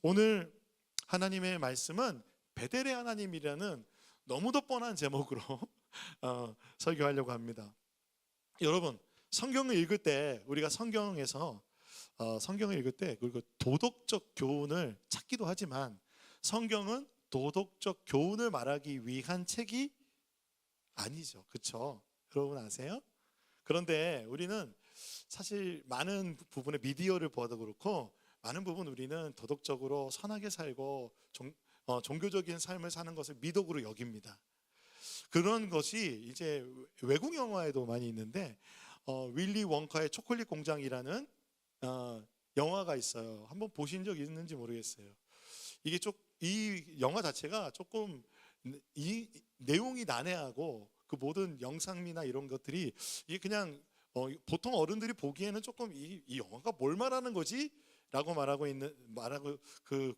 오늘 하나님의 말씀은 베델의 하나님이라는 너무도 뻔한 제목으로 설교하려고 합니다. 여러분, 성경을 읽을 때 우리가 성경을 읽을 때 그리고 도덕적 교훈을 찾기도 하지만 성경은 도덕적 교훈을 말하기 위한 책이 아니죠. 그렇죠? 여러분 아세요? 그런데 우리는 사실 많은 부분의 미디어를 보아도 그렇고 많은 부분 우리는 도덕적으로 선하게 살고 종교적인 삶을 사는 것을 미덕으로 여깁니다. 그런 것이 이제 외국 영화에도 많이 있는데 윌리 원카의 초콜릿 공장이라는 영화가 있어요. 한번 보신 적 있는지 모르겠어요. 이 영화 자체가 조금 이 내용이 난해하고 그 모든 영상미나 이런 것들이 이게 그냥 보통 어른들이 보기에는 조금 이 영화가 뭘 말하는 거지? 라고 말하고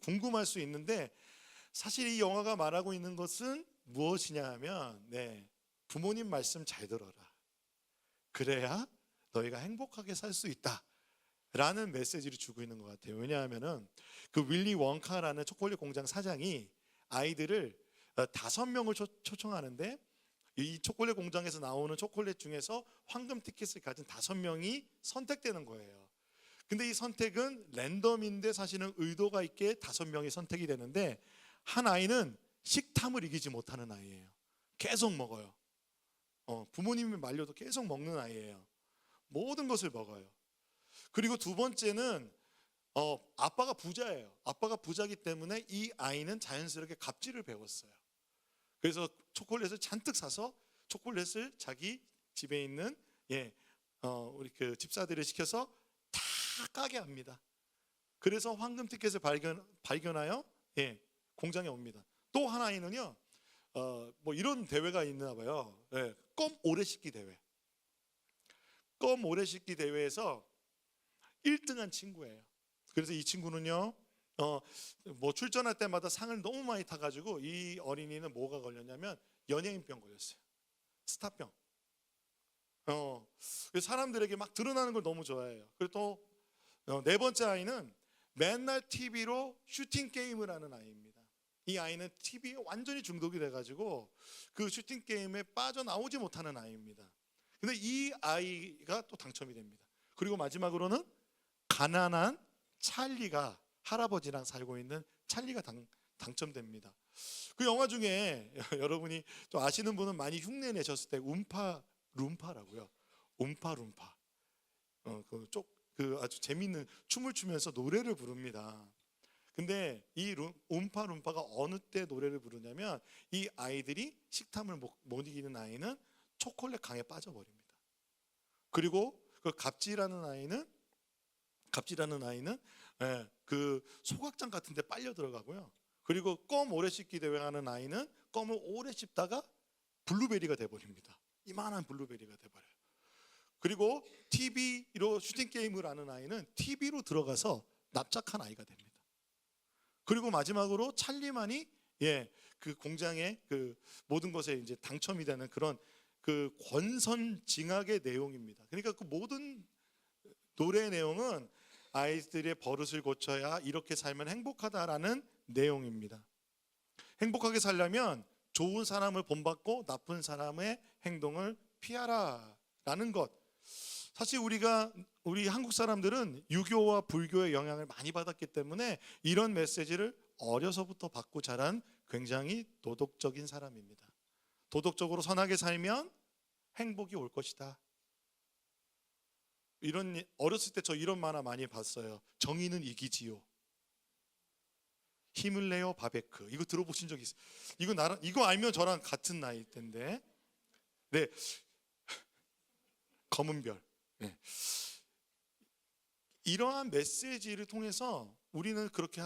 궁금할 수 있는데 사실 이 영화가 말하고 있는 것은 무엇이냐 하면 부모님 말씀 잘 들어라. 그래야 너희가 행복하게 살 수 있다. 라는 메시지를 주고 있는 것 같아요. 왜냐하면은 그 윌리 원카라는 초콜릿 공장 사장이 아이들을 5명을 초청하는데 이 초콜릿 공장에서 나오는 초콜릿 중에서 황금 티켓을 가진 5명이 선택되는 거예요. 근데 이 선택은 랜덤인데 사실은 의도가 있게 5명이 선택이 되는데 한 아이는 식탐을 이기지 못하는 아이예요. 계속 먹어요. 부모님이 말려도 계속 먹는 아이예요. 모든 것을 먹어요. 그리고 두 번째는 아빠가 부자예요. 아빠가 부자기 때문에 이 아이는 자연스럽게 갑질을 배웠어요. 그래서 초콜릿을 잔뜩 사서 초콜릿을 자기 집에 있는 우리 그 집사들을 시켜서 다 까게 합니다. 그래서 황금 티켓을 발견하여 공장에 옵니다. 또 하나이는요, 뭐 이런 대회가 있나 봐요. 껌 오래 씹기 대회. 껌 오래 씹기 대회에서 1등한 친구예요. 그래서 이 친구는요, 뭐 출전할 때마다 상을 너무 많이 타가지고 이 어린이는 뭐가 걸렸냐면 연예인병 걸렸어요. 스타병. 사람들에게 막 드러나는 걸 너무 좋아해요. 그리고 또 네 번째 아이는 맨날 TV로 슈팅 게임을 하는 아이입니다. 이 아이는 TV에 완전히 중독이 돼가지고 그 슈팅 게임에 빠져나오지 못하는 아이입니다. 근데 이 아이가 또 당첨이 됩니다. 그리고 마지막으로는 가난한 찰리가 할아버지랑 살고 있는 찰리가 당첨됩니다. 그 영화 중에 여러분이 또 아시는 분은 많이 흉내 내셨을 때 움파룸파라고요. 움파룸파. 그 아주 재밌는 춤을 추면서 노래를 부릅니다. 근데 이 움파룸파가 어느 때 노래를 부르냐면 이 아이들이 식탐을 못 이기는 아이는 초콜릿 강에 빠져버립니다. 그리고 그 갑질하는 아이는 그 소각장 같은 데 빨려 들어가고요. 그리고 껌 오래 씹기 대회 하는 아이는 껌을 오래 씹다가 블루베리가 돼버립니다. 이만한 블루베리가 돼버려요. 그리고 TV로 슈팅 게임을 하는 아이는 TV로 들어가서 납작한 아이가 됩니다. 그리고 마지막으로 찰리만이 그 공장의 그 모든 것에 이제 당첨이 되는 그런 그 권선징악의 내용입니다. 그러니까 그 모든 노래의 내용은 아이들의 버릇을 고쳐야 이렇게 살면 행복하다라는 내용입니다. 행복하게 살려면 좋은 사람을 본받고 나쁜 사람의 행동을 피하라라는 것. 사실 우리 한국 사람들은 유교와 불교의 영향을 많이 받았기 때문에 이런 메시지를 어려서부터 받고 자란 굉장히 도덕적인 사람입니다. 도덕적으로 선하게 살면 행복이 올 것이다. 어렸을 때 저 이런 만화 많이 봤어요. 정의는 이기지요. 힘을 내요 바베크. 이거 들어보신 적 있어요? 이거 알면 저랑 같은 나이일 텐데. 네. 검은 별. 네. 이러한 메시지를 통해서 우리는 그렇게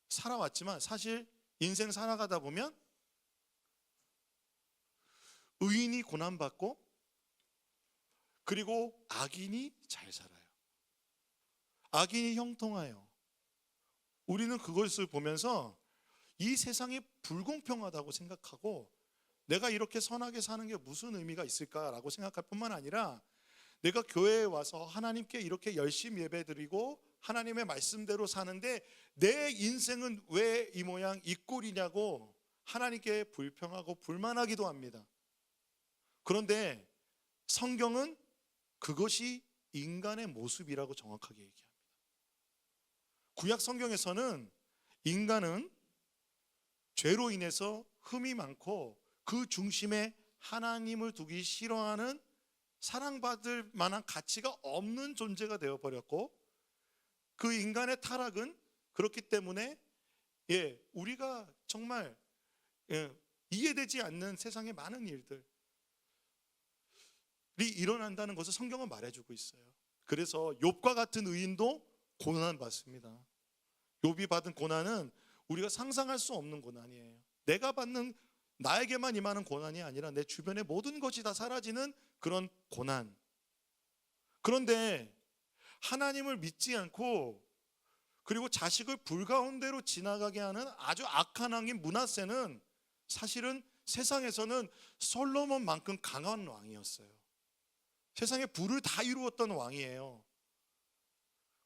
살아왔지만 사실 인생 살아가다 보면 의인이 고난받고 그리고 악인이 잘 살아요. 악인이 형통하여. 우리는 그것을 보면서 이 세상이 불공평하다고 생각하고 내가 이렇게 선하게 사는 게 무슨 의미가 있을까라고 생각할 뿐만 아니라 내가 교회에 와서 하나님께 이렇게 열심히 예배드리고 하나님의 말씀대로 사는데 내 인생은 왜 이 모양 이 꼴이냐고 하나님께 불평하고 불만하기도 합니다. 그런데 성경은 그것이 인간의 모습이라고 정확하게 얘기합니다. 구약 성경에서는 인간은 죄로 인해서 흠이 많고 그 중심에 하나님을 두기 싫어하는 사랑받을 만한 가치가 없는 존재가 되어버렸고, 그 인간의 타락은 그렇기 때문에 우리가 정말 이해되지 않는 세상의 많은 일들이 일어난다는 것을 성경은 말해주고 있어요. 그래서 욥과 같은 의인도 고난받습니다. 욥이 받은 고난은 우리가 상상할 수 없는 고난이에요. 내가 받는, 나에게만 임하는 고난이 아니라 내 주변의 모든 것이 다 사라지는 그런 고난. 그런데 하나님을 믿지 않고 그리고 자식을 불가운데로 지나가게 하는 아주 악한 왕인 므낫세는 사실은 세상에서는 솔로몬만큼 강한 왕이었어요. 세상에 부를 다 이루었던 왕이에요.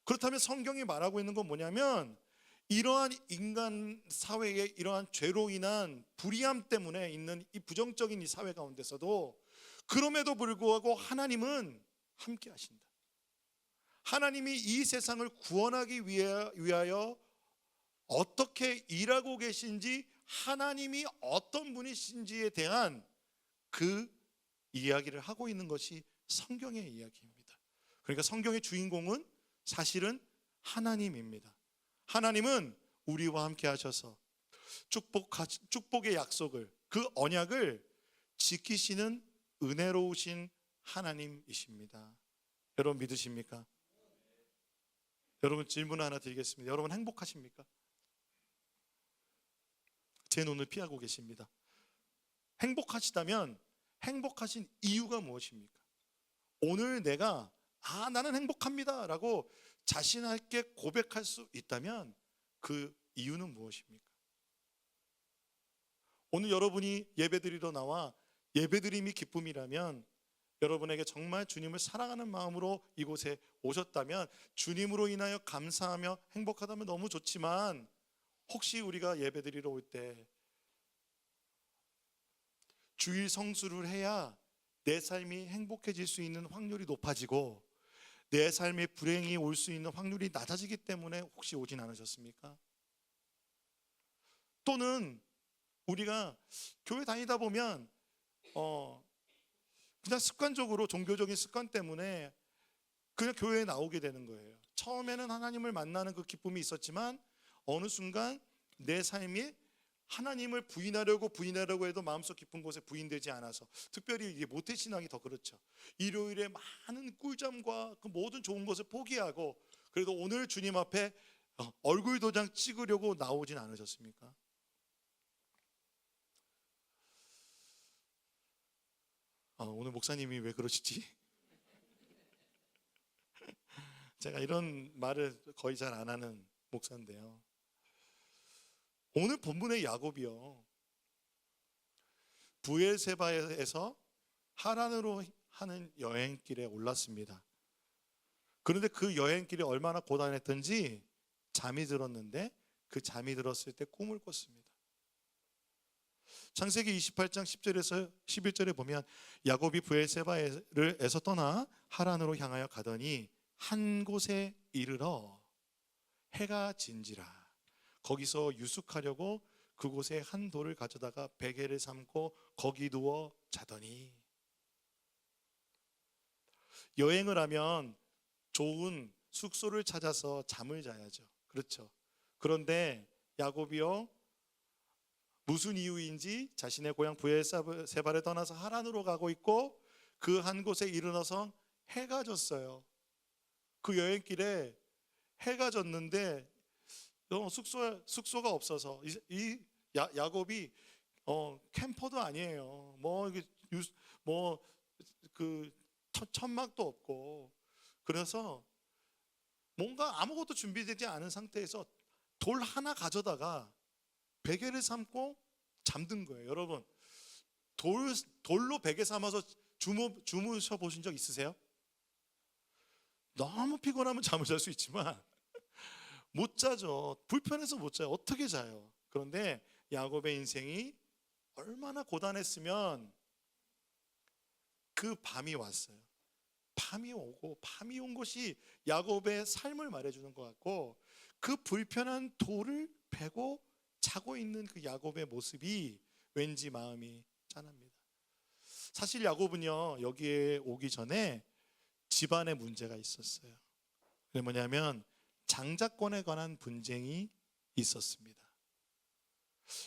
그렇다면 성경이 말하고 있는 건 뭐냐면, 이러한 인간 사회의 이러한 죄로 인한 불의함 때문에 있는 이 부정적인 이 사회 가운데서도 그럼에도 불구하고 하나님은 함께 하신다. 하나님이 이 세상을 구원하기 위하여 어떻게 일하고 계신지, 하나님이 어떤 분이신지에 대한 그 이야기를 하고 있는 것이 성경의 이야기입니다. 그러니까 성경의 주인공은 사실은 하나님입니다. 하나님은 우리와 함께 하셔서 축복의 약속을, 그 언약을 지키시는 은혜로우신 하나님이십니다. 여러분 믿으십니까? 여러분 질문 하나 드리겠습니다. 여러분 행복하십니까? 제 눈을 피하고 계십니다. 행복하시다면 행복하신 이유가 무엇입니까? 오늘 내가 나는 행복합니다 라고 자신에게 고백할 수 있다면 그 이유는 무엇입니까? 오늘 여러분이 예배드리러 나와 예배드림이 기쁨이라면, 여러분에게 정말 주님을 사랑하는 마음으로 이곳에 오셨다면 주님으로 인하여 감사하며 행복하다면 너무 좋지만, 혹시 우리가 예배드리러 올 때 주일 성수를 해야 내 삶이 행복해질 수 있는 확률이 높아지고 내 삶에 불행이 올 수 있는 확률이 낮아지기 때문에 혹시 오진 않으셨습니까? 또는 우리가 교회 다니다 보면 그냥 습관적으로 종교적인 습관 때문에 그냥 교회에 나오게 되는 거예요. 처음에는 하나님을 만나는 그 기쁨이 있었지만 어느 순간 내 삶이 하나님을 부인하려고 해도 마음속 깊은 곳에 부인되지 않아서, 특별히 이게 모태신앙이 더 그렇죠. 일요일에 많은 꿀잠과 그 모든 좋은 것을 포기하고 그래도 오늘 주님 앞에 얼굴 도장 찍으려고 나오진 않으셨습니까? 오늘 목사님이 왜 그러시지? 제가 이런 말을 거의 잘 안 하는 목사인데요, 오늘 본문의 야곱이요, 브엘세바에서 하란으로 하는 여행길에 올랐습니다. 그런데 그 여행길이 얼마나 고단했던지 잠이 들었는데, 그 잠이 들었을 때 꿈을 꿨습니다. 창세기 28장 10절에서 11절에 보면, 야곱이 브엘세바에서 떠나 하란으로 향하여 가더니 한 곳에 이르러 해가 진지라. 거기서 유숙하려고 그곳에 한 돌을 가져다가 베개를 삼고 거기 누워 자더니. 여행을 하면 좋은 숙소를 찾아서 잠을 자야죠. 그렇죠. 그런데 야곱이요, 무슨 이유인지 자신의 고향 브엘세바를 떠나서 하란으로 가고 있고 그 한 곳에 이르러서 해가 졌어요. 그 여행길에 해가 졌는데 숙소가 없어서 야곱이 캠퍼도 아니에요. 그 천막도 없고, 그래서 뭔가 아무것도 준비되지 않은 상태에서 돌 하나 가져다가 베개를 삼고 잠든 거예요. 여러분, 돌로 베개 삼아서 주무셔 보신 적 있으세요? 너무 피곤하면 잠을 잘 수 있지만 못 자죠. 불편해서 못 자요. 어떻게 자요? 그런데 야곱의 인생이 얼마나 고단했으면 그 밤이 왔어요. 밤이 오고, 밤이 온 것이 야곱의 삶을 말해주는 것 같고, 그 불편한 돌을 베고 자고 있는 그 야곱의 모습이 왠지 마음이 짠합니다. 사실 야곱은요, 여기에 오기 전에 집안에 문제가 있었어요. 그게 뭐냐면 장자권에 관한 분쟁이 있었습니다.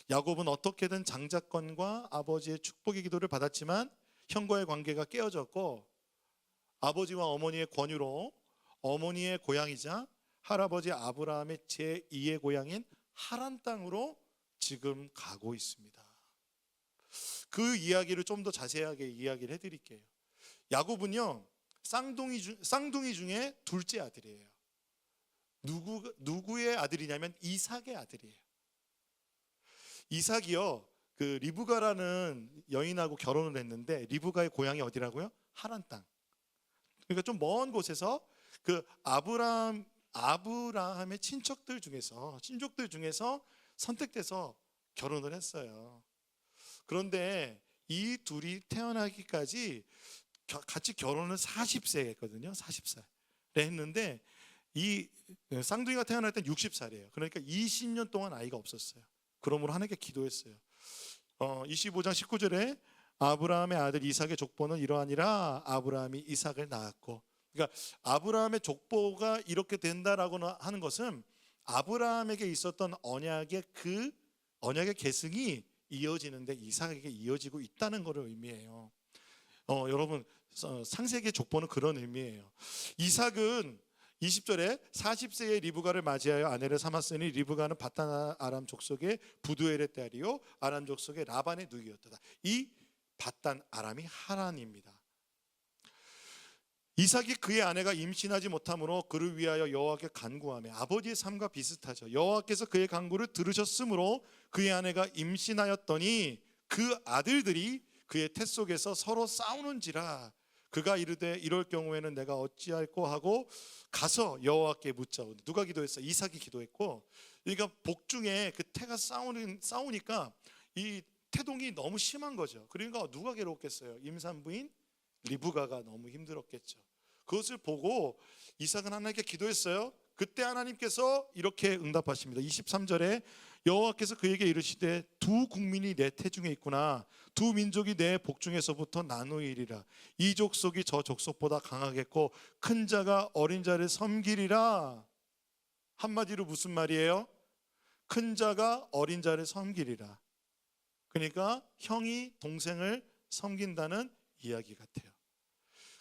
야곱은 어떻게든 장자권과 아버지의 축복의 기도를 받았지만 형과의 관계가 깨어졌고, 아버지와 어머니의 권유로 어머니의 고향이자 할아버지 아브라함의 제2의 고향인 하란 땅으로 지금 가고 있습니다. 그 이야기를 좀 더 자세하게 이야기를 해드릴게요. 야곱은요, 쌍둥이 중에 둘째 아들이에요. 누구의 아들이냐면 이삭의 아들이에요. 이삭이요, 그 리브가라는 여인하고 결혼을 했는데, 리브가의 고향이 어디라고요? 하란 땅. 그러니까 좀 먼 곳에서 그 아브라함의 친족들 중에서 선택돼서 결혼을 했어요. 그런데 이 둘이 태어나기까지 같이 결혼을 40세에 했거든요. 40살에 했는데, 이 쌍둥이가 태어날 땐 60살이에요. 그러니까 20년 동안 아이가 없었어요. 그러므로 하나님께 기도했어요. 25장 19절에 아브라함의 아들 이삭의 족보는 이러하니라. 아브라함이 이삭을 낳았고, 그러니까 아브라함의 족보가 이렇게 된다라고 하는 것은 아브라함에게 있었던 언약의 그 언약의 계승이 이어지는데 이삭에게 이어지고 있다는 것을 의미해요. 여러분, 창세기의 족보는 그런 의미예요. 이삭은 20절에 40세의 리브가를 맞이하여 아내를 삼았으니 리브가는 바단 아람 족속의 부두엘의 딸이요 아람 족속의 라반의 누이였다. 이 바단 아람이 하란입니다. 이삭이 그의 아내가 임신하지 못하므로 그를 위하여 여호와께 간구하며, 아버지의 삶과 비슷하죠. 여호와께서 그의 간구를 들으셨으므로 그의 아내가 임신하였더니 그 아들들이 그의 태 속에서 서로 싸우는지라. 그가 이르되 이럴 경우에는 내가 어찌할꼬 하고 가서 여호와께 묻자오니. 누가 기도했어요? 이삭이 기도했고, 그러니까 복중에 그 태가 싸우니까 이 태동이 너무 심한 거죠. 그러니까 누가 괴로웠겠어요? 임산부인 리브가가 너무 힘들었겠죠. 그것을 보고 이삭은 하나님께 기도했어요. 그때 하나님께서 이렇게 응답하십니다. 23절에 여호와께서 그에게 이르시되 두 국민이 내 태중에 있구나. 두 민족이 내 복중에서부터 나누이리라. 이 족속이 저 족속보다 강하겠고 큰 자가 어린 자를 섬기리라. 한마디로 무슨 말이에요? 큰 자가 어린 자를 섬기리라. 그러니까 형이 동생을 섬긴다는 이야기 같아요.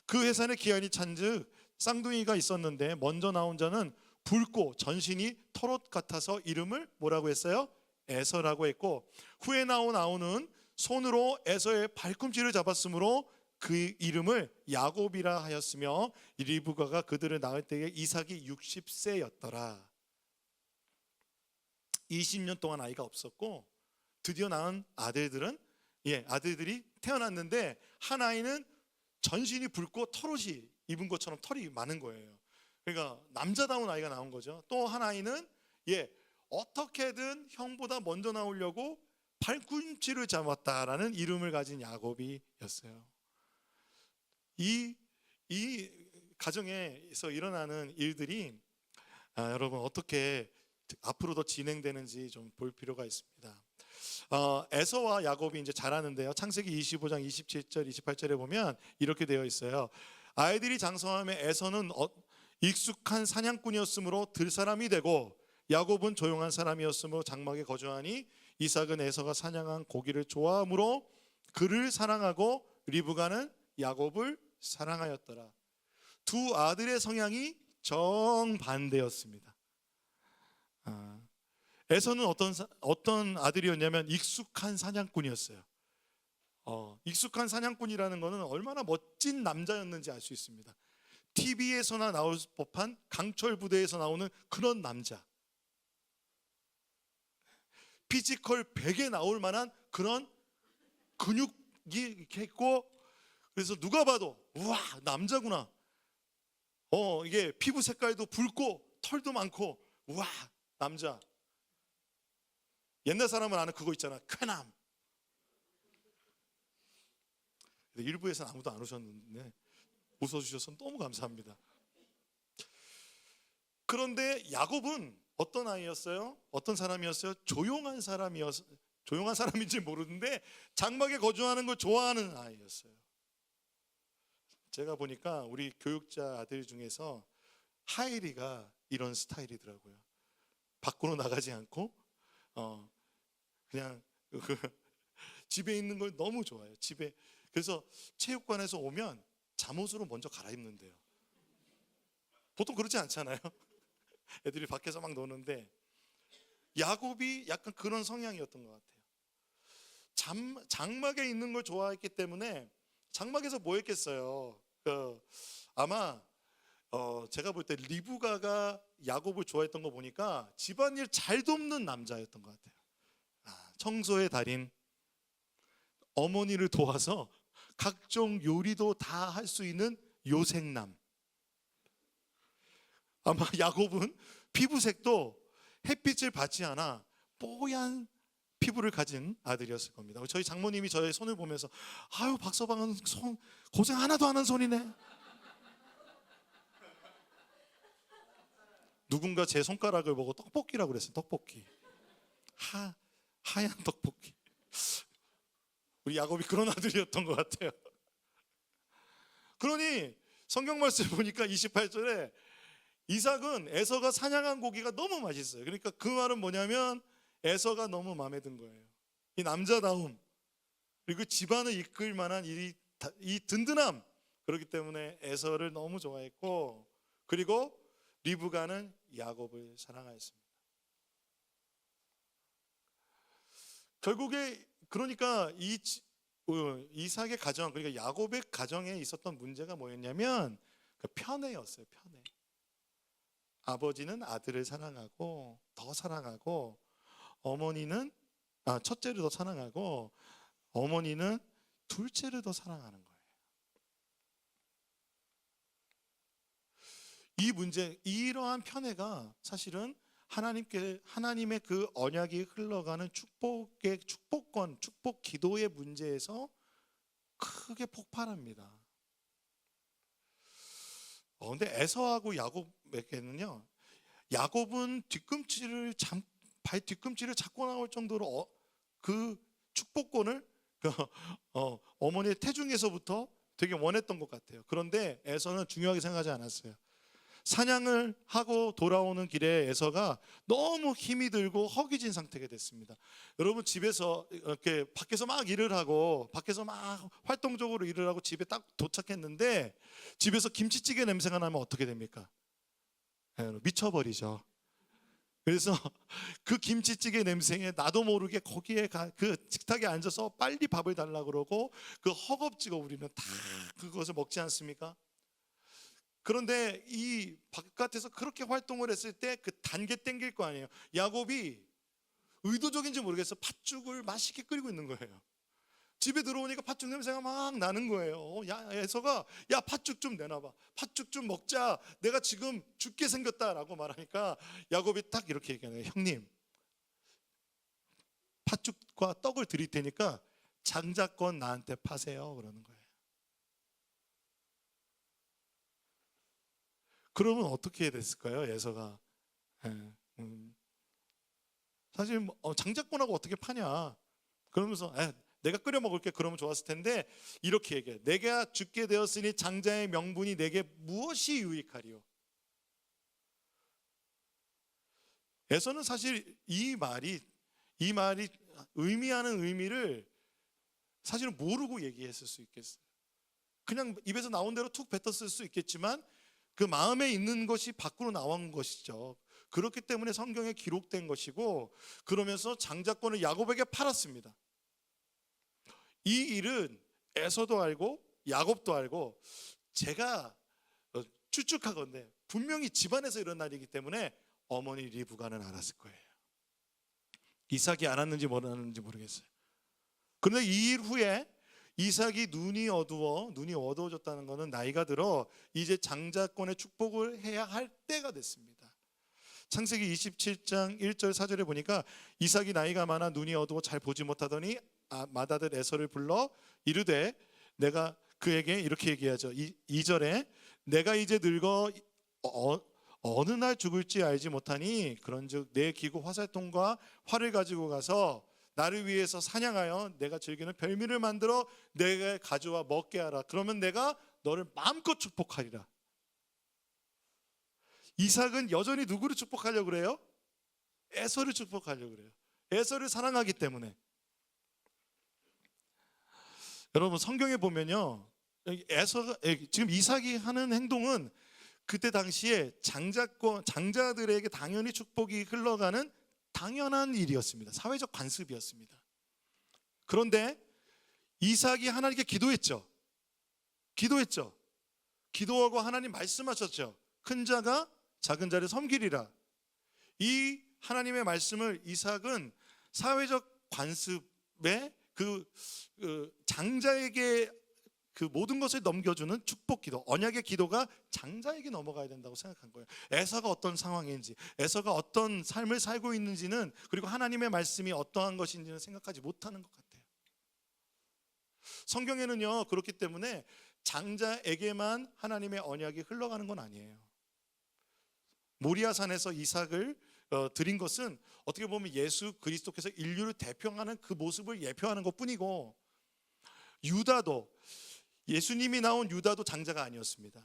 그 해산의 기한이 찬즉 쌍둥이가 있었는데 먼저 나온 자는 붉고 전신이 털옷 같아서 이름을 뭐라고 했어요? 에서라고 했고, 후에 나온 아우는 손으로 에서의 발꿈치를 잡았으므로 그 이름을 야곱이라 하였으며, 리브가가 그들을 낳을 때에 이삭이 60세였더라. 20년 동안 아이가 없었고 드디어 낳은 아들들이 태어났는데, 한 아이는 전신이 붉고 털옷이 입은 것처럼 털이 많은 거예요. 그러니까 남자다운 아이가 나온 거죠. 또 한 아이는 어떻게든 형보다 먼저 나오려고 발꿈치를 잡았다라는 이름을 가진 야곱이었어요. 이 가정에서 일어나는 일들이 여러분 어떻게 앞으로 더 진행되는지 좀 볼 필요가 있습니다. 에서와 야곱이 이제 자라는데요. 창세기 25장 27절 28절에 보면 이렇게 되어 있어요. 아이들이 장성하며 에서는 익숙한 사냥꾼이었으므로 들사람이 되고 야곱은 조용한 사람이었으므로 장막에 거주하니, 이삭은 에서가 사냥한 고기를 좋아하므로 그를 사랑하고 리브가는 야곱을 사랑하였더라. 두 아들의 성향이 정반대였습니다. 에서는 어떤 아들이었냐면 익숙한 사냥꾼이었어요. 익숙한 사냥꾼이라는 것은 얼마나 멋진 남자였는지 알 수 있습니다. TV에서나 나올 법한 강철 부대에서 나오는 그런 남자, 피지컬 100에 나올 만한 그런 근육이 이렇게 있고, 그래서 누가 봐도 우와 남자구나. 이게 피부 색깔도 붉고 털도 많고 우와, 남자. 옛날 사람은 아는 그거 있잖아, 쾌남. 일부에서는 아무도 안 오셨는데 웃어주셔서 너무 감사합니다. 그런데 야곱은 어떤 아이였어요? 어떤 사람이었어요? 조용한 사람인지 모르는데 장막에 거주하는 걸 좋아하는 아이였어요. 제가 보니까 우리 교육자 아들 중에서 하일이가 이런 스타일이더라고요. 밖으로 나가지 않고 그냥 집에 있는 걸 너무 좋아해요. 집에. 그래서 체육관에서 오면 잠옷으로 먼저 갈아입는데요. 보통 그렇지 않잖아요. 애들이 밖에서 막 노는데 야곱이 약간 그런 성향이었던 것 같아요. 장막에 있는 걸 좋아했기 때문에 장막에서 뭐 했겠어요? 아마 제가 볼 때 리브가가 야곱을 좋아했던 거 보니까 집안일 잘 돕는 남자였던 것 같아요. 청소의 달인, 어머니를 도와서 각종 요리도 다 할 수 있는 요생남. 아마 야곱은 피부색도 햇빛을 받지 않아 뽀얀 피부를 가진 아들이었을 겁니다. 저희 장모님이 저의 손을 보면서 아유, 박서방은 손 고생 하나도 안 한 손이네. 누군가 제 손가락을 보고 떡볶이라고 그랬어요. 떡볶이. 하얀 떡볶이. 우리 야곱이 그런 아들이었던 것 같아요. 그러니 성경 말씀 보니까 28절에 이삭은 에서가 사냥한 고기가 너무 맛있어요. 그러니까 그 말은 뭐냐면 에서가 너무 마음에 든 거예요. 이 남자다움, 그리고 집안을 이끌 만한 이 든든함, 그렇기 때문에 에서를 너무 좋아했고, 그리고 리브가는 야곱을 사랑하였습니다. 결국에 그러니까 이삭의 가정, 그러니까 야곱의 가정에 있었던 문제가 뭐였냐면 편애였어요. 편애. 아버지는 아들을 사랑하고 더 사랑하고, 어머니는 첫째를 더 사랑하고, 어머니는 둘째를 더 사랑하는 거예요. 이 문제, 이러한 편애가 사실은 하나님의 그 언약이 흘러가는 축복권, 축복 기도의 문제에서 크게 폭발합니다. 근데 에서하고 야곱에게는요, 야곱은 발 뒤꿈치를 잡고 나올 정도로 그 축복권을 어머니의 태중에서부터 되게 원했던 것 같아요. 그런데 에서는 중요하게 생각하지 않았어요. 사냥을 하고 돌아오는 길에 에서가 너무 힘이 들고 허기진 상태가 됐습니다. 여러분, 집에서 이렇게 밖에서 막 일을 하고, 밖에서 막 활동적으로 일을 하고 집에 딱 도착했는데 집에서 김치찌개 냄새가 나면 어떻게 됩니까? 미쳐버리죠. 그래서 그 김치찌개 냄새에 나도 모르게 거기에 그 식탁에 앉아서 빨리 밥을 달라고 그러고, 그 허겁지겁 우리는 다 그것을 먹지 않습니까? 그런데 이 바깥에서 그렇게 활동을 했을 때 그 단계 땡길 거 아니에요. 야곱이 의도적인지 모르겠어, 팥죽을 맛있게 끓이고 있는 거예요. 집에 들어오니까 팥죽 냄새가 막 나는 거예요. 에서가 야, 팥죽 좀 내놔봐, 팥죽 좀 먹자, 내가 지금 죽게 생겼다라고 말하니까 야곱이 딱 이렇게 얘기하네요. 형님, 팥죽과 떡을 드릴 테니까 장자권 나한테 파세요, 그러는 거예요. 그러면 어떻게 됐을까요? 에서가 사실 장자권하고 어떻게 파냐, 그러면서 내가 끓여 먹을게, 그러면 좋았을 텐데 이렇게 얘기해. 내가 죽게 되었으니 장자의 명분이 내게 무엇이 유익하리요? 에서는 사실 이 말이 의미하는 의미를 사실은 모르고 얘기했을 수 있겠어요. 그냥 입에서 나온 대로 툭 뱉었을 수 있겠지만 그 마음에 있는 것이 밖으로 나온 것이죠. 그렇기 때문에 성경에 기록된 것이고, 그러면서 장자권을 야곱에게 팔았습니다. 이 일은 에서도 알고 야곱도 알고, 제가 추측하건대 분명히 집안에서 일어난 일이기 때문에 어머니 리브가는 알았을 거예요. 이삭이 알았는지 모르겠어요. 그런데 이 일 후에 이삭이 눈이 어두워졌다는 것은 나이가 들어 이제 장자권의 축복을 해야 할 때가 됐습니다. 창세기 27장 1절 4절에 보니까 이삭이 나이가 많아 눈이 어두워 잘 보지 못하더니 맏아들 에서를 불러 이르되, 내가 그에게 이렇게 얘기하죠. 2절에 내가 이제 늙어 어느 날 죽을지 알지 못하니 그런즉 내 기구 화살통과 활을 가지고 가서 나를 위해서 사냥하여 내가 즐기는 별미를 만들어 내게 가져와 먹게 하라. 그러면 내가 너를 마음껏 축복하리라. 이삭은 여전히 누구를 축복하려고 그래요? 에서를 축복하려고 그래요. 에서를 사랑하기 때문에. 여러분 성경에 보면요, 에서가 지금 이삭이 하는 행동은 그때 당시에 장자들에게 당연히 축복이 흘러가는 당연한 일이었습니다. 사회적 관습이었습니다. 그런데 이삭이 하나님께 기도했죠. 기도하고 하나님 말씀하셨죠. 큰 자가 작은 자를 섬기리라. 이 하나님의 말씀을 이삭은 사회적 관습에 그 장자에게 그 모든 것을 넘겨주는 축복 기도, 언약의 기도가 장자에게 넘어가야 된다고 생각한 거예요. 에서가 어떤 상황인지, 에서가 어떤 삶을 살고 있는지는, 그리고 하나님의 말씀이 어떠한 것인지는 생각하지 못하는 것 같아요. 성경에는요, 그렇기 때문에 장자에게만 하나님의 언약이 흘러가는 건 아니에요. 모리아산에서 이삭을 드린 것은 어떻게 보면 예수 그리스도께서 인류를 대표하는 그 모습을 예표하는 것뿐이고, 유다도, 예수님이 나온 유다도 장자가 아니었습니다.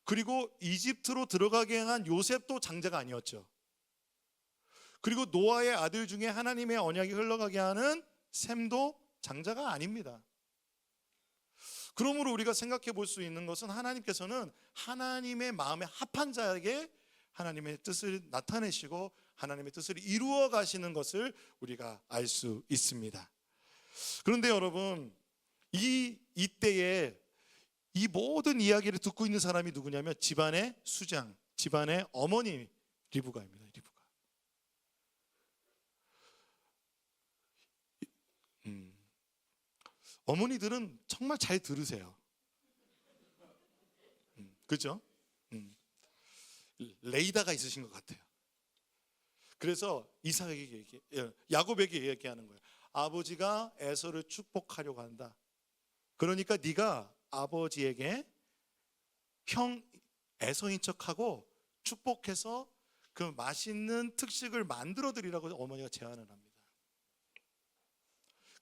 그리고 이집트로 들어가게 한 요셉도 장자가 아니었죠. 그리고 노아의 아들 중에 하나님의 언약이 흘러가게 하는 셈도 장자가 아닙니다. 그러므로 우리가 생각해 볼 수 있는 것은, 하나님께서는 하나님의 마음에 합한 자에게 하나님의 뜻을 나타내시고 하나님의 뜻을 이루어 가시는 것을 우리가 알 수 있습니다. 그런데 여러분, 이때에 이 모든 이야기를 듣고 있는 사람이 누구냐면 집안의 수장, 집안의 어머니 리브가입니다. 어머니들은 정말 잘 들으세요. 그렇죠? 레이더가 있으신 것 같아요. 그래서 이삭에게 야곱에게 얘기하는 거예요. 아버지가 에서를 축복하려고 한다. 그러니까 네가 아버지에게 형 에서인 척하고 축복해서 그 맛있는 특식을 만들어 드리라고 어머니가 제안을 합니다.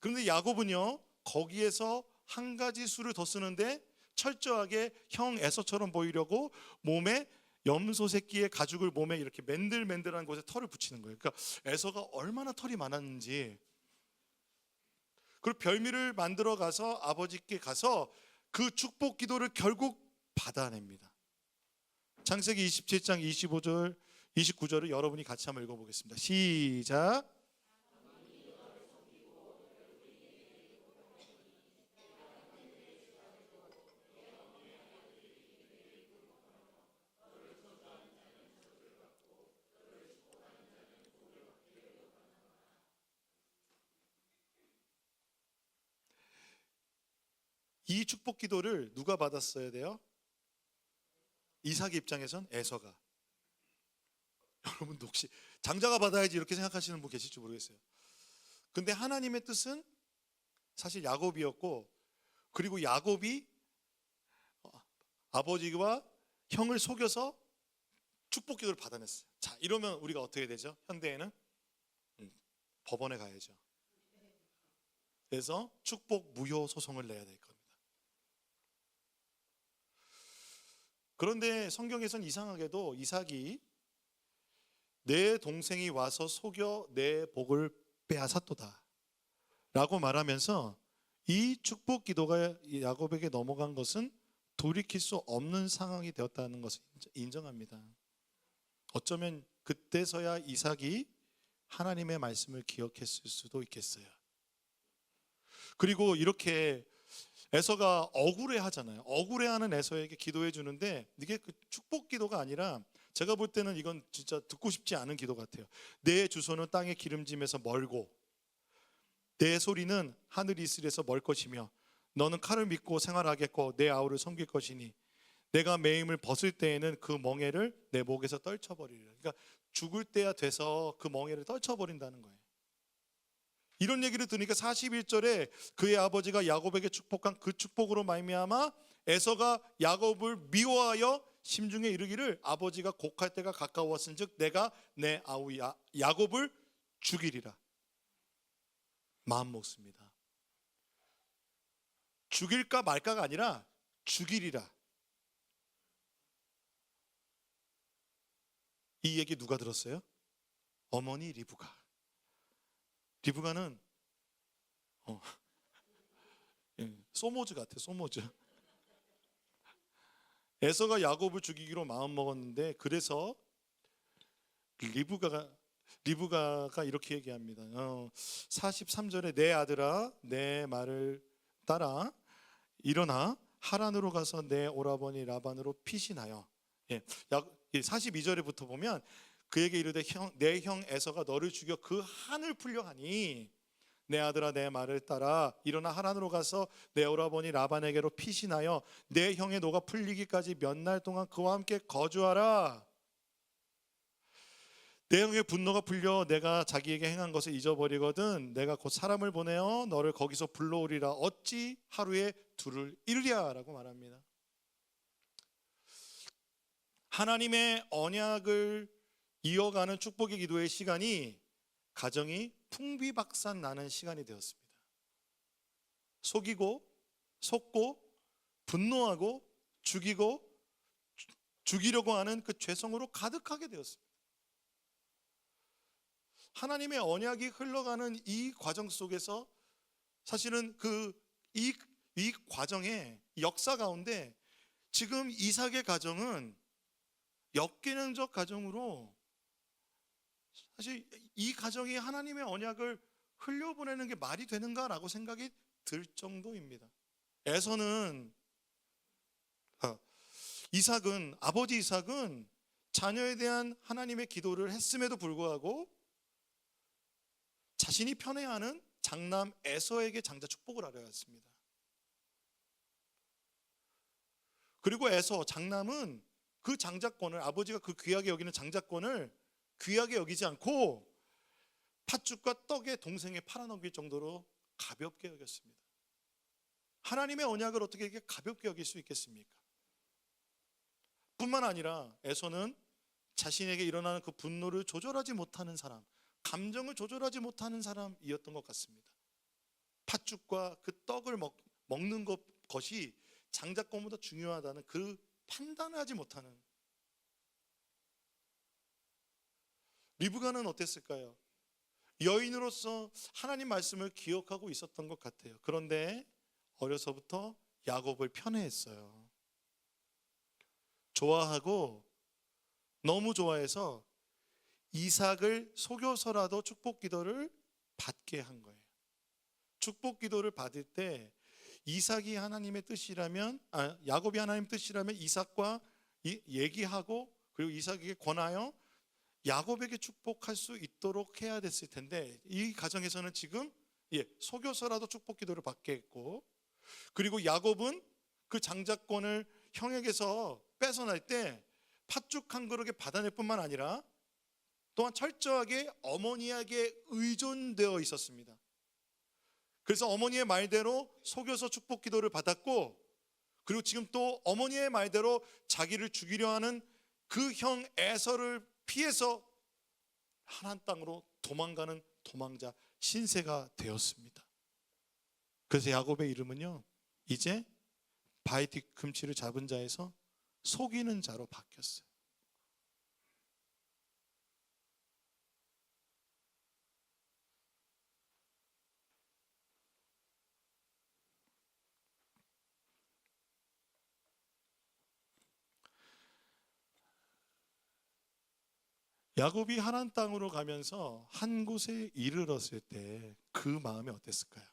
그런데 야곱은요, 거기에서 한 가지 수를 더 쓰는데 철저하게 형 에서처럼 보이려고 몸에 염소 새끼의 가죽을 몸에 이렇게 맨들맨들한 곳에 털을 붙이는 거예요. 그러니까 에서가 얼마나 털이 많았는지. 그리고 별미를 만들어 가서 아버지께 가서 그 축복 기도를 결국 받아냅니다. 창세기 27장 25절 29절을 여러분이 같이 한번 읽어보겠습니다. 시작. 이 축복 기도를 누가 받았어야 돼요? 이삭의 입장에선 에서가. 여러분도 혹시 장자가 받아야지 이렇게 생각하시는 분 계실지 모르겠어요. 근데 하나님의 뜻은 사실 야곱이었고, 그리고 야곱이 아버지와 형을 속여서 축복 기도를 받아냈어요. 자, 이러면 우리가 어떻게 되죠? 현대에는 법원에 가야죠. 그래서 축복 무효 소송을 내야 될 겁니다. 그런데 성경에선 이상하게도 이삭이 내 동생이 와서 속여 내 복을 빼앗았도다 라고 말하면서 이 축복 기도가 야곱에게 넘어간 것은 돌이킬 수 없는 상황이 되었다는 것을 인정합니다. 어쩌면 그때서야 이삭이 하나님의 말씀을 기억했을 수도 있겠어요. 그리고 이렇게 에서가 억울해하잖아요. 억울해하는 에서에게 기도해 주는데 이게 그 축복 기도가 아니라, 제가 볼 때는 이건 진짜 듣고 싶지 않은 기도 같아요. 내 주소는 땅의 기름짐에서 멀고 내 소리는 하늘 이슬에서 멀 것이며 너는 칼을 믿고 생활하겠고 내 아우를 섬길 것이니 내가 매임을 벗을 때에는 그 멍에를 내 목에서 떨쳐버리리라. 그러니까 죽을 때야 돼서 그 멍에를 떨쳐버린다는 거예요. 이런 얘기를 들으니까 41절에 그의 아버지가 야곱에게 축복한 그 축복으로 말미암아 에서가 야곱을 미워하여 심중에 이르기를 아버지가 곡할 때가 가까웠은즉 내가 내 아우 야곱을 죽이리라. 마음 먹습니다. 죽일까 말까가 아니라 죽이리라. 이 얘기 누가 들었어요? 어머니 리브가. 리브가는 소모즈 같아, 소모즈. 에서가 야곱을 죽이기로 마음 먹었는데 그래서 리브가가 이렇게 얘기합니다. 43절에 내 아들아 내 말을 따라 일어나 하란으로 가서 내 오라버니 라반으로 피신하여. 42절에부터 보면 그에게 이르되 내 형 에서가 너를 죽여 그 한을 풀려 하니 내 아들아 내 말을 따라 일어나 하란으로 가서 내 오라버니 라반에게로 피신하여 내 형의 노가 풀리기까지 몇 날 동안 그와 함께 거주하라. 내 형의 분노가 풀려 내가 자기에게 행한 것을 잊어버리거든 내가 곧 사람을 보내어 너를 거기서 불러오리라. 어찌 하루에 둘을 이루랴 라고 말합니다. 하나님의 언약을 이어가는 축복의 기도의 시간이 가정이 풍비박산 나는 시간이 되었습니다. 속이고 속고 분노하고 죽이고 죽이려고 하는 그 죄성으로 가득하게 되었습니다. 하나님의 언약이 흘러가는 이 과정 속에서 사실은 이 과정의 역사 가운데 지금 이삭의 가정은 역기능적 가정으로 사실 이 가정이 하나님의 언약을 흘려보내는 게 말이 되는가라고 생각이 들 정도입니다. 에서는 아버지 이삭은 자녀에 대한 하나님의 기도를 했음에도 불구하고 자신이 편애하는 장남 에서에게 장자 축복을 하려 했습니다. 그리고 장남은 그 장자권을 아버지가 그 귀하게 여기는 장자권을 귀하게 여기지 않고 팥죽과 떡에 동생에 팔아넘길 정도로 가볍게 여겼습니다. 하나님의 언약을 어떻게 이렇게 가볍게 여길 수 있겠습니까? 뿐만 아니라 에서는 자신에게 일어나는 그 분노를 조절하지 못하는 사람, 감정을 조절하지 못하는 사람이었던 것 같습니다. 팥죽과 그 떡을 먹는 것이 장자권보다 중요하다는 그 판단을 하지 못하는. 리브가는 어땠을까요? 여인으로서 하나님 말씀을 기억하고 있었던 것 같아요. 그런데 어려서부터 야곱을 편애했어요. 좋아하고 너무 좋아해서 이삭을 속여서라도 축복 기도를 받게 한 거예요. 축복 기도를 받을 때 이삭이 하나님의 뜻이라면 야곱이 하나님의 뜻이라면 이삭과 얘기하고 그리고 이삭에게 권하여 야곱에게 축복할 수 있도록 해야 됐을 텐데 이 가정에서는 지금 속여서라도 축복 기도를 받게 했고 그리고 야곱은 그 장자권을 형에게서 뺏어날 때 팥죽 한 그릇에 받아낼 뿐만 아니라 또한 철저하게 어머니에게 의존되어 있었습니다. 그래서 어머니의 말대로 속여서 축복 기도를 받았고 그리고 지금 또 어머니의 말대로 자기를 죽이려 하는 그 형 에서를 피해서 하나님 땅으로 도망가는 도망자 신세가 되었습니다. 그래서 야곱의 이름은요 이제 바위 뒤꿈치를 잡은 자에서 속이는 자로 바뀌었어요. 야곱이 하나님 땅으로 가면서 한 곳에 이르렀을 때 그 마음이 어땠을까요?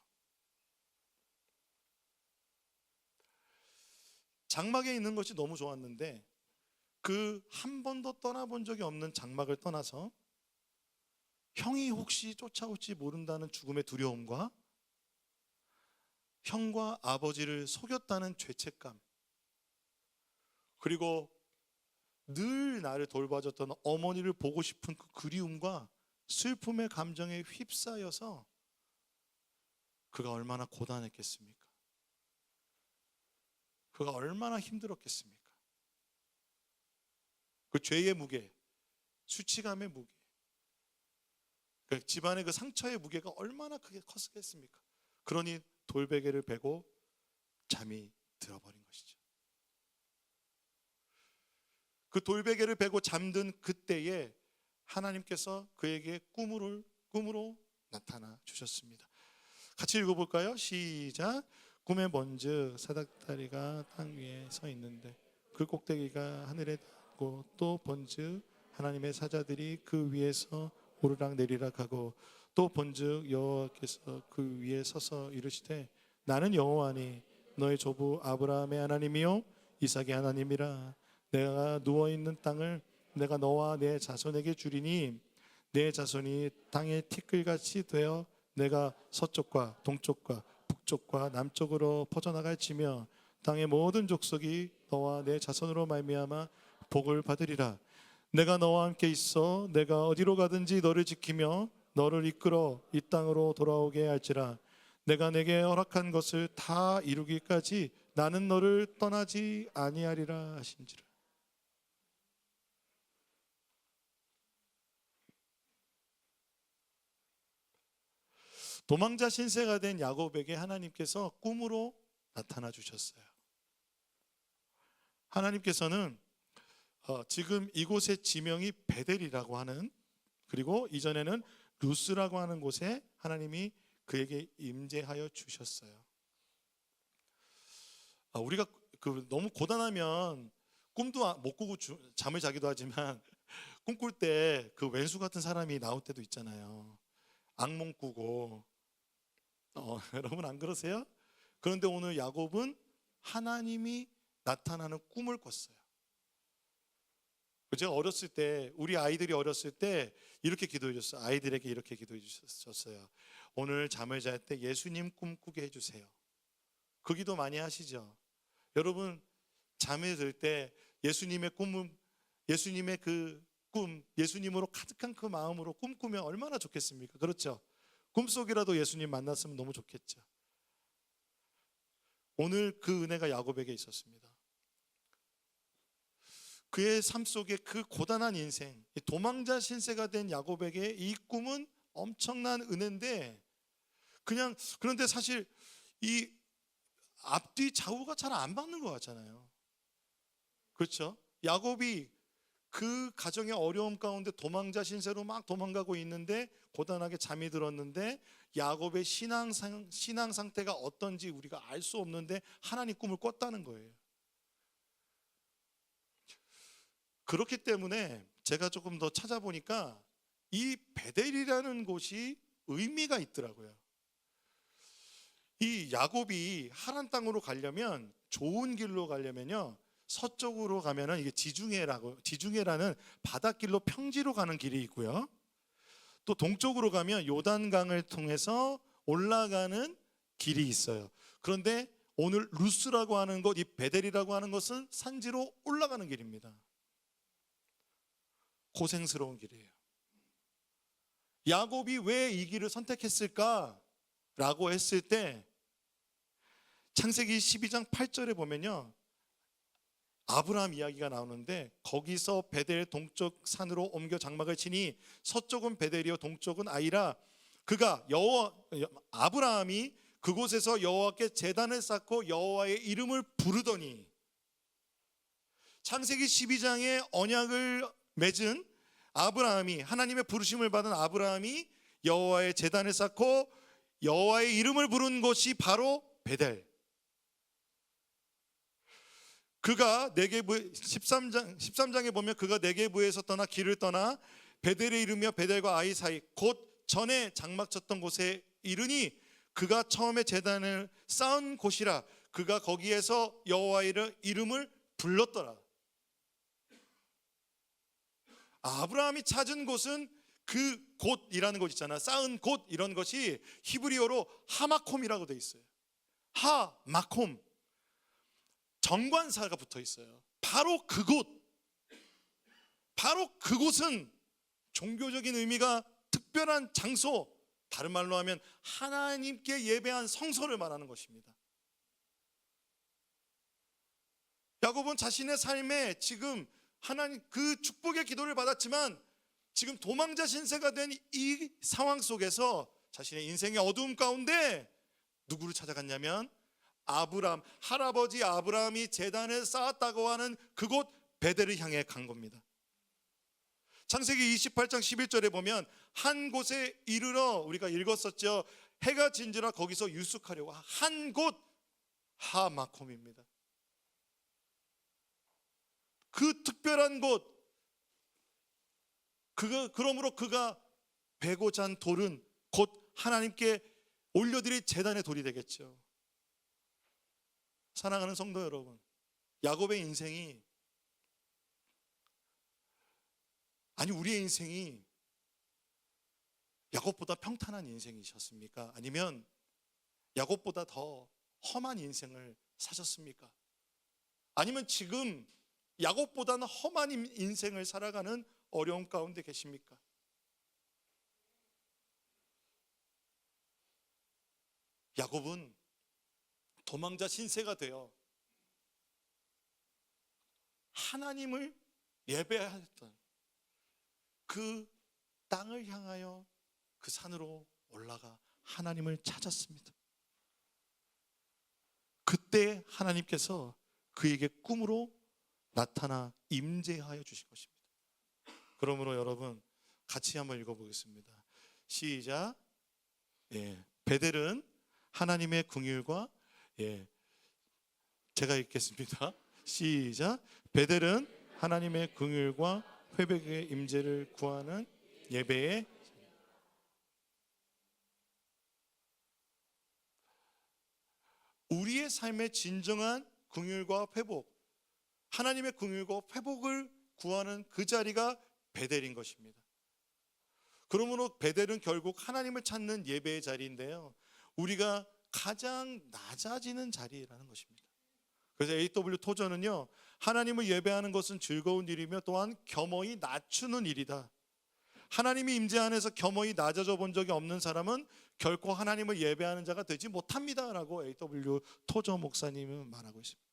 장막에 있는 것이 너무 좋았는데 그 한 번도 떠나본 적이 없는 장막을 떠나서 형이 혹시 쫓아올지 모른다는 죽음의 두려움과 형과 아버지를 속였다는 죄책감 그리고 늘 나를 돌봐줬던 어머니를 보고 싶은 그 그리움과 슬픔의 감정에 휩싸여서 그가 얼마나 고단했겠습니까? 그가 얼마나 힘들었겠습니까? 그 죄의 무게, 수치감의 무게, 그 집안의 그 상처의 무게가 얼마나 크게 컸겠습니까? 그러니 돌베개를 베고 잠이 들어버린 것이죠. 그 돌베개를 베고 잠든 그때에 하나님께서 그에게 꿈으로 나타나 주셨습니다. 같이 읽어볼까요? 시작. 꿈에 본즉 사닥다리가 땅 위에 서 있는데 그 꼭대기가 하늘에 닿고, 또 본즉 하나님의 사자들이 그 위에서 오르락 내리락 하고, 또 본즉 여호와께서 그 위에 서서 이르시되 나는 여호와니 너의 조부 아브라함의 하나님이요 이삭의 하나님이라. 내가 누워있는 땅을 내가 너와 내 자손에게 주리니 내 자손이 땅의 티끌같이 되어 내가 서쪽과 동쪽과 북쪽과 남쪽으로 퍼져나갈지며 땅의 모든 족속이 너와 내 자손으로 말미암아 복을 받으리라. 내가 너와 함께 있어 내가 어디로 가든지 너를 지키며 너를 이끌어 이 땅으로 돌아오게 할지라. 내가 내게 허락한 것을 다 이루기까지 나는 너를 떠나지 아니하리라 하신지라. 도망자 신세가 된 야곱에게 하나님께서 꿈으로 나타나 주셨어요. 하나님께서는 지금 이곳의 지명이 베델이라고 하는, 그리고 이전에는 루스라고 하는 곳에 하나님이 그에게 임재하여 주셨어요. 우리가 너무 고단하면 꿈도 못 꾸고 잠을 자기도 하지만 꿈꿀 때 그 왼수 같은 사람이 나올 때도 있잖아요. 악몽 꾸고. 여러분 안 그러세요? 그런데 오늘 야곱은 하나님이 나타나는 꿈을 꿨어요. 제가 어렸을 때, 우리 아이들이 어렸을 때 이렇게 기도해 줬어요. 아이들에게 이렇게 기도해 주셨어요. 오늘 잠을 잘 때 예수님 꿈꾸게 해주세요. 그 기도 많이 하시죠? 여러분 잠에 들 때 예수님의 꿈은, 예수님의 그 꿈, 예수님으로 가득한 그 마음으로 꿈꾸면 얼마나 좋겠습니까? 그렇죠? 꿈속이라도 예수님 만났으면 너무 좋겠죠. 오늘 그 은혜가 야곱에게 있었습니다. 그의 삶 속에 그 고단한 인생, 도망자 신세가 된 야곱에게 이 꿈은 엄청난 은혜인데, 그런데 사실 이 앞뒤 좌우가 잘 안 맞는 것 같잖아요. 그렇죠? 야곱이 그 가정의 어려움 가운데 도망자 신세로 막 도망가고 있는데 고단하게 잠이 들었는데, 야곱의 신앙 상태가 어떤지 우리가 알 수 없는데 하나님 꿈을 꿨다는 거예요. 그렇기 때문에 제가 조금 더 찾아보니까 이 베델이라는 곳이 의미가 있더라고요. 이 야곱이 하란 땅으로 가려면, 좋은 길로 가려면요, 서쪽으로 가면은 이게 지중해라는 바닷길로 평지로 가는 길이 있고요. 또 동쪽으로 가면 요단강을 통해서 올라가는 길이 있어요. 그런데 오늘 루스라고 하는 것, 이 베델이라고 하는 것은 산지로 올라가는 길입니다. 고생스러운 길이에요. 야곱이 왜 이 길을 선택했을까라고 했을 때 창세기 12장 8절에 보면요, 아브라함 이야기가 나오는데, 거기서 베델 동쪽 산으로 옮겨 장막을 치니 서쪽은 베델이요 동쪽은 아이라. 그가 아브라함이 그곳에서 여호와께 제단을 쌓고 여호와의 이름을 부르더니, 창세기 12장의 언약을 맺은 아브라함이, 하나님의 부르심을 받은 아브라함이 여호와의 제단을 쌓고 여호와의 이름을 부른 곳이 바로 베델. 그가 네게부 13장에 보면 그가 네게부에서 떠나 길을 떠나 베델에 이르며 베델과 아이 사이 곧 전에 장막 쳤던 곳에 이르니 그가 처음에 제단을 쌓은 곳이라. 그가 거기에서 여호와의 이름을 불렀더라. 아브라함이 찾은 곳은 그 곳이라는 곳 있잖아, 쌓은 곳, 이런 것이 히브리어로 하마콤이라고 돼 있어요. 하마콤, 정관사가 붙어 있어요. 바로 그곳은 종교적인 의미가 특별한 장소, 다른 말로 하면 하나님께 예배한 성소를 말하는 것입니다. 야곱은 자신의 삶에 지금 하나님 그 축복의 기도를 받았지만 지금 도망자 신세가 된 이 상황 속에서 자신의 인생의 어두움 가운데 누구를 찾아갔냐면 아브람, 할아버지 아브라함이 제단을 쌓았다고 하는 그곳 베델을 향해 간 겁니다. 창세기 28장 11절에 보면 한 곳에 이르러, 우리가 읽었었죠. 해가 진지라 거기서 유숙하려고 한 곳 하마콤입니다. 그 특별한 곳, 그러므로 그가 베고자 한 돌은 곧 하나님께 올려드릴 제단의 돌이 되겠죠. 사랑하는 성도 여러분, 야곱의 인생이, 아니 우리의 인생이 야곱보다 평탄한 인생이셨습니까? 아니면 야곱보다 더 험한 인생을 사셨습니까? 아니면 지금 야곱보다는 험한 인생을 살아가는 어려움 가운데 계십니까? 야곱은 도망자 신세가 되어 하나님을 예배했던 그 땅을 향하여 그 산으로 올라가 하나님을 찾았습니다. 그때 하나님께서 그에게 꿈으로 나타나 임재하여 주신 것입니다. 그러므로 여러분 같이 한번 읽어보겠습니다. 시작. 베델은 하나님의 긍휼과, 제가 읽겠습니다. 시작. 베델은 하나님의 긍휼과 회복의 임재를 구하는 예배의, 우리의 삶의 진정한 긍휼과 회복, 하나님의 긍휼과 회복을 구하는 그 자리가 베델인 것입니다. 그러므로 베델은 결국 하나님을 찾는 예배의 자리인데요, 우리가 가장 낮아지는 자리라는 것입니다. 그래서 AW 토저는요, 하나님을 예배하는 것은 즐거운 일이며 또한 겸허히 낮추는 일이다. 하나님이 임재 안에서 겸허히 낮아져 본 적이 없는 사람은 결코 하나님을 예배하는 자가 되지 못합니다 라고 AW 토저 목사님은 말하고 있습니다.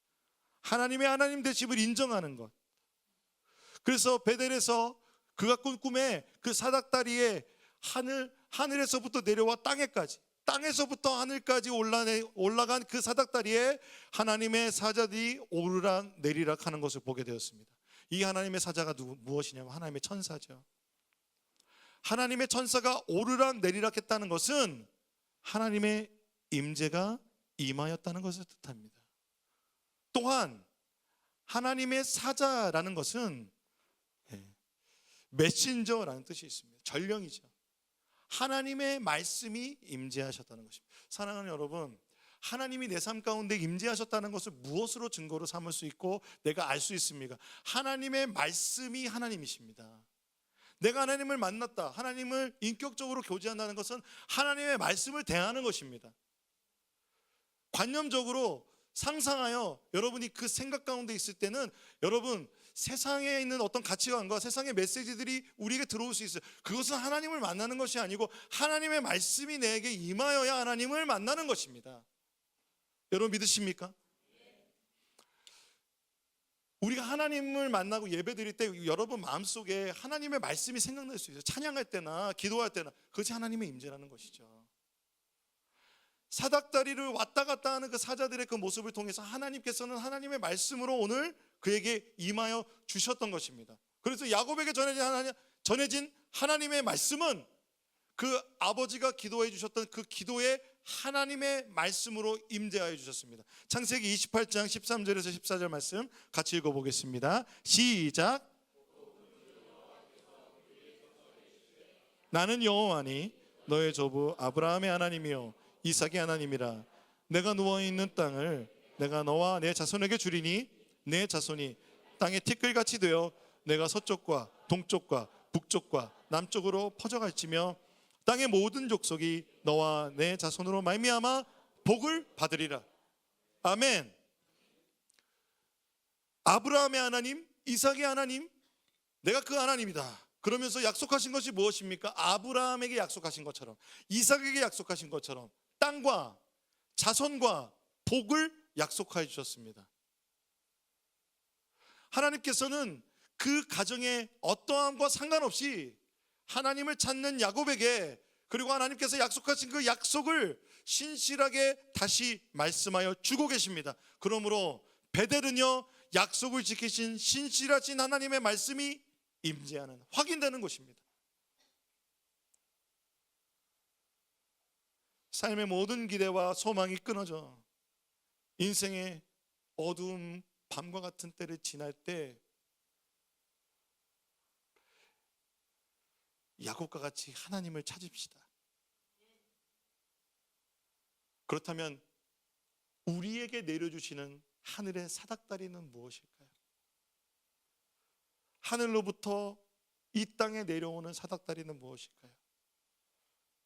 하나님의 하나님 되심을 인정하는 것. 그래서 베델에서 그가 꾼 꿈에 그 사닥다리에 하늘에서부터 내려와 땅에서부터 하늘까지 올라간 그 사닥다리에 하나님의 사자들이 오르락 내리락 하는 것을 보게 되었습니다. 이 하나님의 사자가 무엇이냐면 하나님의 천사죠. 하나님의 천사가 오르락 내리락 했다는 것은 하나님의 임재가 임하였다는 것을 뜻합니다. 또한 하나님의 사자라는 것은 메신저라는 뜻이 있습니다. 전령이죠. 하나님의 말씀이 임재하셨다는 것입니다. 사랑하는 여러분, 하나님이 내 삶 가운데 임재하셨다는 것을 무엇으로 증거로 삼을 수 있고 내가 알 수 있습니까? 하나님의 말씀이 하나님이십니다. 내가 하나님을 만났다, 하나님을 인격적으로 교제한다는 것은 하나님의 말씀을 대하는 것입니다. 관념적으로 상상하여 여러분이 그 생각 가운데 있을 때는 여러분 세상에 있는 어떤 가치관과 세상의 메시지들이 우리에게 들어올 수 있어요. 그것은 하나님을 만나는 것이 아니고 하나님의 말씀이 내게 임하여야 하나님을 만나는 것입니다. 여러분 믿으십니까? 우리가 하나님을 만나고 예배 드릴 때 여러분 마음속에 하나님의 말씀이 생각날 수 있어요. 찬양할 때나 기도할 때나. 그것이 하나님의 임재라는 것이죠. 사닥다리를 왔다 갔다 하는 그 사자들의 그 모습을 통해서 하나님께서는 하나님의 말씀으로 오늘 그에게 임하여 주셨던 것입니다. 그래서 야곱에게 전해진 하나님의 말씀은 그 아버지가 기도해 주셨던 그 기도에 하나님의 말씀으로 임재하여 주셨습니다. 창세기 28장 13절에서 14절 말씀 같이 읽어보겠습니다. 시작. 나는 여호와니 너의 조부 아브라함의 하나님이요 이삭의 하나님이라. 내가 누워있는 땅을 내가 너와 내 자손에게 주리니 내 자손이 땅의 티끌같이 되어 내가 서쪽과 동쪽과 북쪽과 남쪽으로 퍼져갈지며 땅의 모든 족속이 너와 내 자손으로 말미암아 복을 받으리라. 아멘. 아브라함의 하나님, 이삭의 하나님, 내가 그 하나님이다. 그러면서 약속하신 것이 무엇입니까? 아브라함에게 약속하신 것처럼, 이삭에게 약속하신 것처럼 땅과 자손과 복을 약속하여 주셨습니다. 하나님께서는 그 가정의 어떠함과 상관없이 하나님을 찾는 야곱에게, 그리고 하나님께서 약속하신 그 약속을 신실하게 다시 말씀하여 주고 계십니다. 그러므로 베델은요, 약속을 지키신 신실하신 하나님의 말씀이 임재하는, 확인되는 곳입니다. 삶의 모든 기대와 소망이 끊어져 인생의 어두운 밤과 같은 때를 지날 때 야곱과 같이 하나님을 찾읍시다. 그렇다면 우리에게 내려주시는 하늘의 사닥다리는 무엇일까요? 하늘로부터 이 땅에 내려오는 사닥다리는 무엇일까요?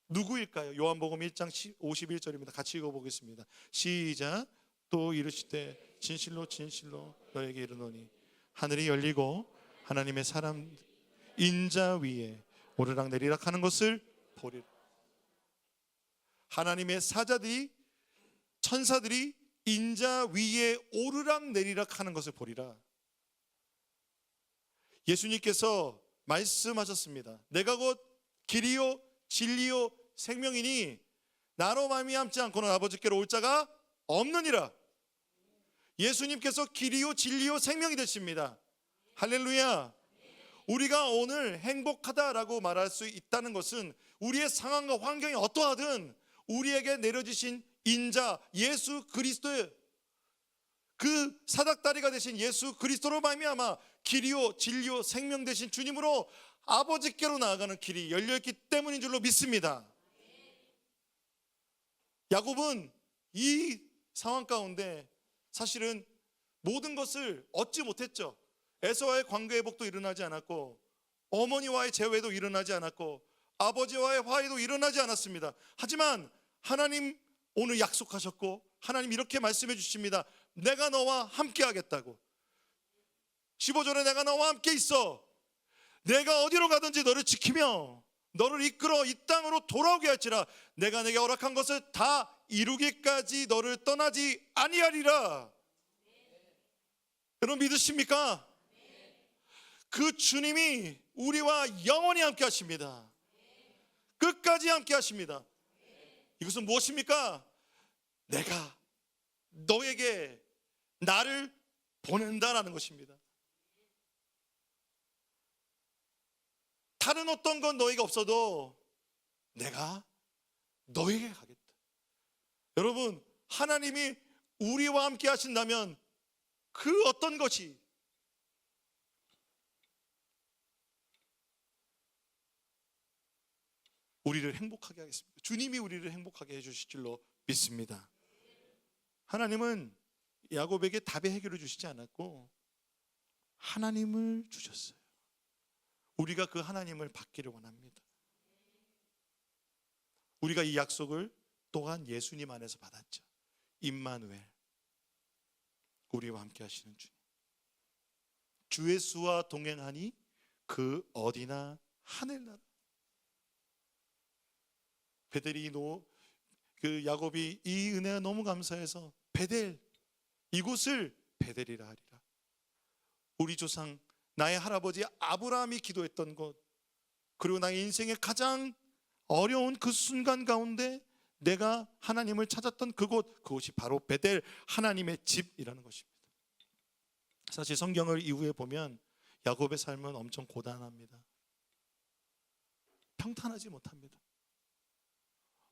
누구일까요? 요한복음 1장 51절입니다. 같이 읽어보겠습니다. 시작. 또 이르시되 진실로 진실로 너에게 이르노니 하늘이 열리고 하나님의 사람 인자 위에 오르락 내리락 하는 것을 보리라. 하나님의 사자들이, 천사들이 인자 위에 오르락 내리락 하는 것을 보리라. 예수님께서 말씀하셨습니다. 내가 곧 길이요 진리요 생명이니 나로 말미암지 않고는 아버지께로 올 자가 없느니라. 예수님께서 길이요 진리요 생명이 되십니다. 할렐루야. 우리가 오늘 행복하다라고 말할 수 있다는 것은 우리의 상황과 환경이 어떠하든 우리에게 내려주신 인자 예수 그리스도의 그 사닥다리가 되신 예수 그리스도로 말미암아 길이요 진리요 생명 되신 주님으로 아버지께로 나아가는 길이 열려있기 때문인 줄로 믿습니다. 야곱은 이 상황 가운데 사실은 모든 것을 얻지 못했죠. 에서와의 관계 회복도 일어나지 않았고, 어머니와의 재회도 일어나지 않았고, 아버지와의 화해도 일어나지 않았습니다. 하지만 하나님 오늘 약속하셨고, 하나님 이렇게 말씀해 주십니다. 내가 너와 함께 하겠다고. 15절에 내가 너와 함께 있어. 내가 어디로 가든지 너를 지키며 너를 이끌어 이 땅으로 돌아오게 할지라. 내가 내게 허락한 것을 다 이루기까지 너를 떠나지 아니하리라. 여러분 믿으십니까? 그 주님이 우리와 영원히 함께 하십니다. 끝까지 함께 하십니다. 이것은 무엇입니까? 내가 너에게 나를 보낸다라는 것입니다. 다른 어떤 건 너희가 없어도 내가 너에게 가겠다. 여러분, 하나님이 우리와 함께 하신다면 그 어떤 것이 우리를 행복하게 하겠습니다. 주님이 우리를 행복하게 해주실 줄로 믿습니다. 하나님은 야곱에게 답의 해결을 주시지 않았고 하나님을 주셨어요. 우리가 그 하나님을 받기를 원합니다. 우리가 이 약속을 또한 예수님 안에서 받았죠. 임마누엘, 우리와 함께 하시는 주님. 주 예수와 동행하니 그 어디나 하늘나라. 베델이 그 야곱이 이 은혜가 너무 감사해서 베델, 이곳을 베델이라 하리라. 우리 조상 나의 할아버지 아브라함이 기도했던 곳, 그리고 나의 인생의 가장 어려운 그 순간 가운데 내가 하나님을 찾았던 그곳, 그곳이 바로 베델, 하나님의 집이라는 것입니다. 사실 성경을 이후에 보면 야곱의 삶은 엄청 고단합니다. 평탄하지 못합니다.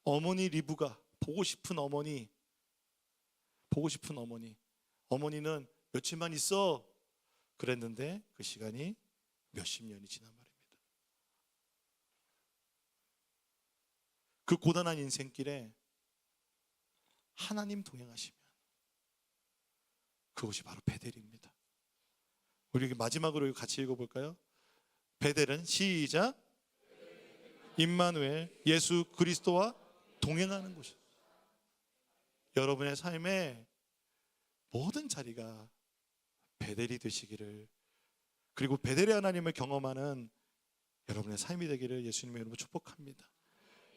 어머니 리브가 보고 싶은 어머니는 며칠만 있어 그랬는데 그 시간이 몇십 년이 지난 말입니다. 그 고단한 인생길에 하나님 동행하시면 그것이 바로 베델입니다. 우리 마지막으로 같이 읽어볼까요? 베델은 시작 임마누엘 예수 그리스도와 동행하는 곳이에요. 여러분의 삶의 모든 자리가 베델이 되시기를, 그리고 베델의 하나님을 경험하는 여러분의 삶이 되기를 예수님의 이름으로 축복합니다.